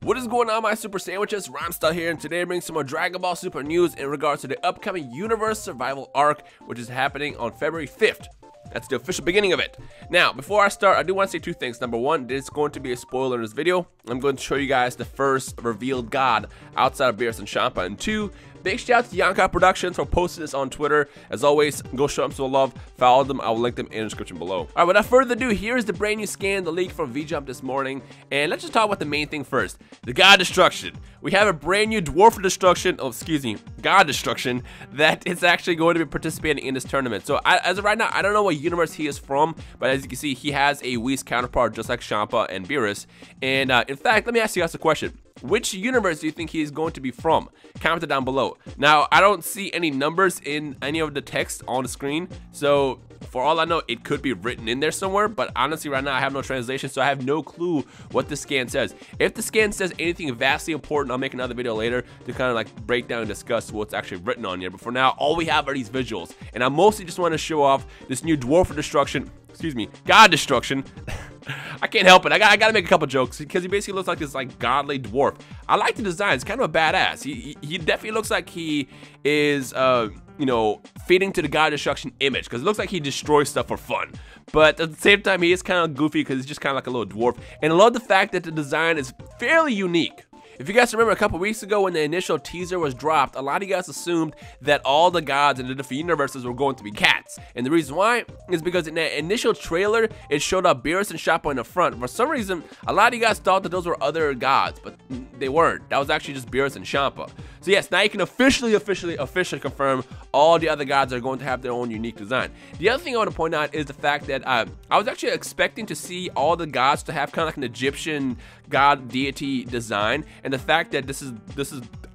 What is going on, my super sandwiches? Rhymestyle here, and today I bring some more Dragon Ball Super news in regards to the upcoming Universe Survival Arc, which is happening on February 5th. That's the official beginning of it. Now, before I start, I do want to say two things. Number one, there's going to be a spoiler in this video. I'm going to show you guys the first revealed god outside of Beerus and Champa. And two, big shout out to Yonka Productions for posting this on Twitter. As always, go show them some love, follow them, I will link them in the description below. Alright, without further ado, here's the brand new scan, the leak from VJump this morning. And let's just talk about the main thing first. The God Destruction. We have a brand new Dwarf Destruction, God Destruction, that is actually going to be participating in this tournament. So as of right now, I don't know what universe he is from, but as you can see, he has a Whis counterpart just like Champa and Beerus. And in fact, let me ask you guys a question. Which universe do you think he is going to be from? Comment it down below. Now, I don't see any numbers in any of the text on the screen, so for all I know, it could be written in there somewhere, but honestly, right now, I have no translation, so I have no clue what the scan says. If the scan says anything vastly important, I'll make another video later to kind of like break down and discuss what's actually written on here. But for now, all we have are these visuals, and I mostly just want to show off this new Dwarf Destruction, God Destruction. I can't help it. I gotta make a couple jokes because he basically looks like this like godly dwarf. I like the design. It's kind of a badass. He definitely looks like he is you know, fitting to the God Destruction image because it looks like he destroys stuff for fun. But at the same time, he is kind of goofy because he's just kind of like a little dwarf. And I love the fact that the design is fairly unique. If you guys remember a couple weeks ago when the initial teaser was dropped, a lot of you guys assumed that all the gods in the different universes were going to be cats. And the reason why is because in that initial trailer, it showed up Beerus and Champa in the front. For some reason, a lot of you guys thought that those were other gods, but they weren't. That was actually just Beerus and Champa. So yes, now you can officially confirm all the other gods are going to have their own unique design. The other thing I want to point out is the fact that I was actually expecting to see all the gods to have kind of like an Egyptian god deity design, and the fact that this is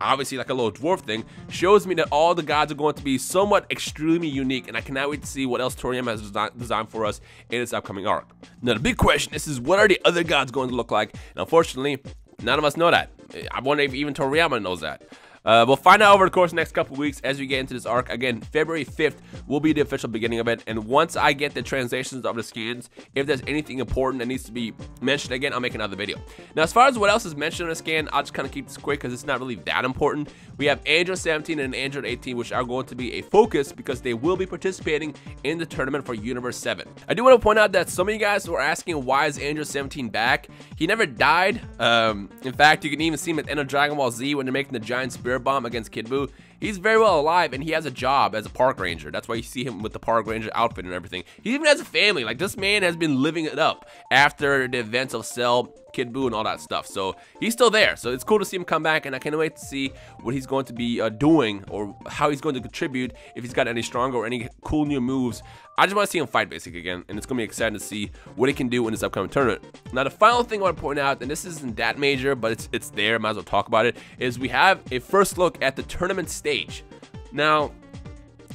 obviously like a little dwarf thing shows me that all the gods are going to be somewhat extremely unique, and I cannot wait to see what else Toriyama has designed for us in its upcoming arc. Now the big question is what are the other gods going to look like? And unfortunately, none of us know that. I wonder if even Toriyama knows that. We'll find out over the course of the next couple weeks as we get into this arc. Again, February 5th will be the official beginning of it. And once I get the translations of the scans, if there's anything important that needs to be mentioned again, I'll make another video. Now, as far as what else is mentioned in the scan, I'll just kind of keep this quick because it's not really that important. We have Android 17 and Android 18, which are going to be a focus because they will be participating in the tournament for Universe 7. I do want to point out that some of you guys were asking why is Android 17 back. He never died. In fact, you can even see him at the end of Dragon Ball Z when they're making the giant spirit bomb against Kid Buu. He's very well alive, and he has a job as a park ranger. That's why you see him with the park ranger outfit and everything. He even has a family. Like, this man has been living it up after the events of Cell, Kid Buu, and all that stuff. So he's still there. So it's cool to see him come back, and I can't wait to see what he's going to be doing or how he's going to contribute, if he's got any stronger or any cool new moves. I just want to see him fight basic again, and it's going to be exciting to see what he can do in this upcoming tournament. Now, the final thing I want to point out, and this isn't that major, but it's there, might as well talk about it, is we have a first look at the tournament stage. Now,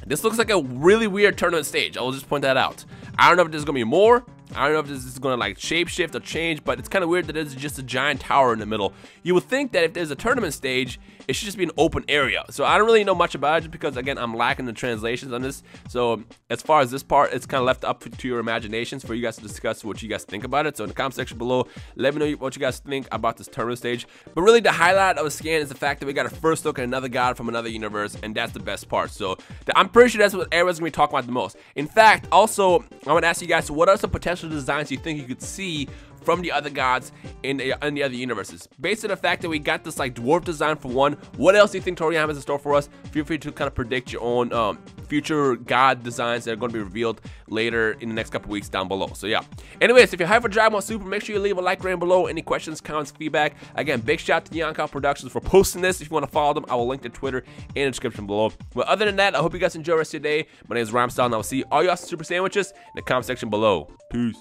this looks like a really weird tournament stage. I'll just point that out. I don't know if there's going to be more. I don't know if this is going to like shapeshift or change, but it's kind of weird that there's just a giant tower in the middle. You would think that if there's a tournament stage, it should just be an open area. So I don't really know much about it just because, again, I'm lacking the translations on this. So as far as this part, it's kind of left up to your imaginations for you guys to discuss what you guys think about it. So in the comment section below, let me know what you guys think about this tournament stage. But really the highlight of the scan is the fact that we got a first look at another god from another universe, and that's the best part. So I'm pretty sure that's what everyone's going to be talking about the most. In fact, also, I want to ask you guys, what are some potential designs you think you could see from the other gods in the other universes? Based on the fact that we got this like dwarf design for one, what else do you think Toriyama has in store for us? Feel free to kind of predict your own future god designs that are going to be revealed later in the next couple weeks down below. So yeah. Anyways, if you're hyped for Dragon Ball Super, make sure you leave a like right below. Any questions, comments, feedback. Again, big shout out to Yonka Productions for posting this. If you want to follow them, I will link their Twitter in the description below. But other than that, I hope you guys enjoy the rest of your day. My name is Rhymestyle, and I will see all you awesome super sandwiches in the comment section below. Peace.